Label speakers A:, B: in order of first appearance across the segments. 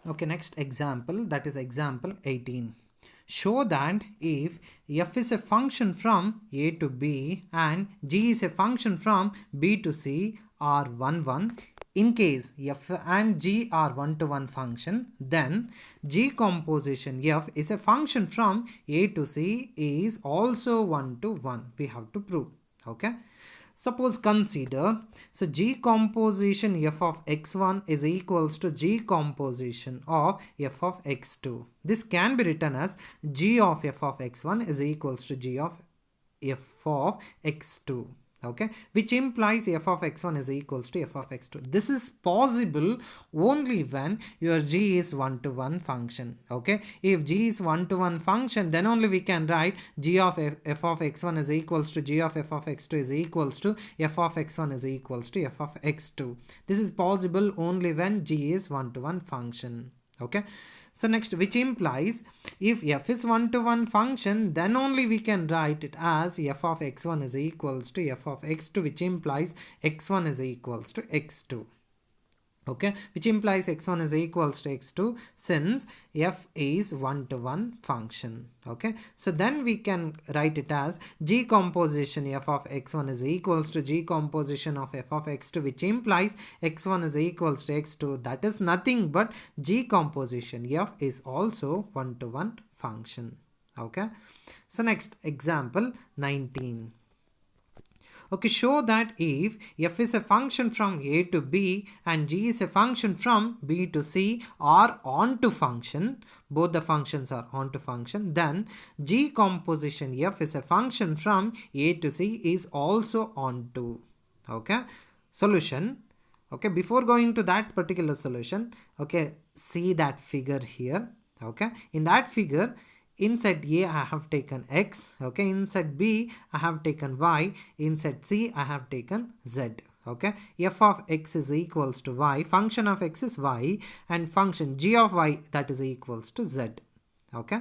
A: Okay, next example, that is example 18. Show that if f is a function from a to b and g is a function from b to c are 1 1, in case f and g are 1 to 1 function, then g composition f is a function from a to c is also 1 to 1. We have to prove. Okay. Suppose consider, so g composition f of x1 is equals to g composition of f of x2. This can be written as g of f of x1 is equals to g of f of x2. Okay, which implies f of x1 is equals to f of x2. This is possible only when your g is 1 to 1 function. Okay, if g is 1 to 1 function, then only we can write g of f of x1 is equals to g of f of x2 is equals to f of x1 is equals to f of x2. This is possible only when g is 1 to 1 function. Okay, so next, which implies if f is 1 to 1 function, then only we can write it as f of x1 is equals to f of x2, which implies x1 is equals to x2. Okay, which implies x1 is equals to x2 since f is 1 to 1 function. Okay, so then we can write it as g composition f of x1 is equals to g composition of f of x2, which implies x1 is equals to x2. That is nothing but g composition f is also 1 to 1 function. Okay, so next example 19. Okay, show that if f is a function from a to b and g is a function from b to c are onto function, both the functions are onto function, then g composition f is a function from a to c is also onto. Okay, solution. Okay, before going to that particular solution, okay, see that figure here. Okay, in that figure, inside A I have taken x, okay, inside B I have taken y, inside C I have taken z. Okay, f of x is equals to y, function of x is y, and function g of y, that is equals to z. Okay,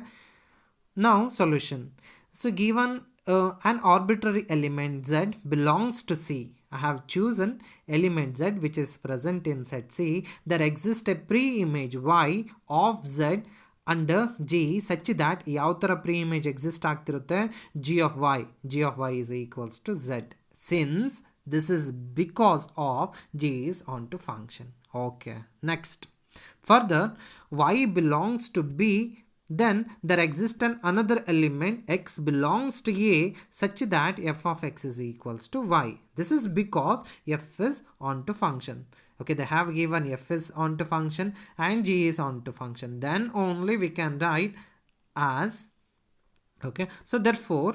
A: now solution. So given an arbitrary element z belongs to C, I have chosen element z which is present inside C. There exists a pre-image y of z under G such that ಯಾವ ತರ pre-image exist ಆಗ್ತಿರುತ್ತೆ g of y is equals to z, since this is because of g is onto function. Okay, next, further y belongs to B, then there exists another element x belongs to A such that f of x is equals to y. This is because f is onto function. Okay, they have given f is onto function and g is onto function. Then only we can write as, okay, so therefore,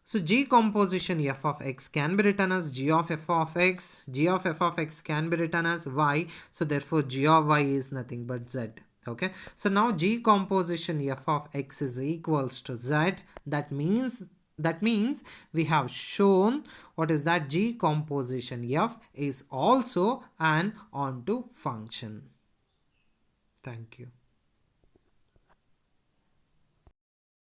A: so g composition f of x can be written as g of f of x, g of f of x can be written as y, so therefore g of y is nothing but z. Okay, so now g composition f of x is equals to z. That means we have shown what is that g composition f is also an onto function. Thank you.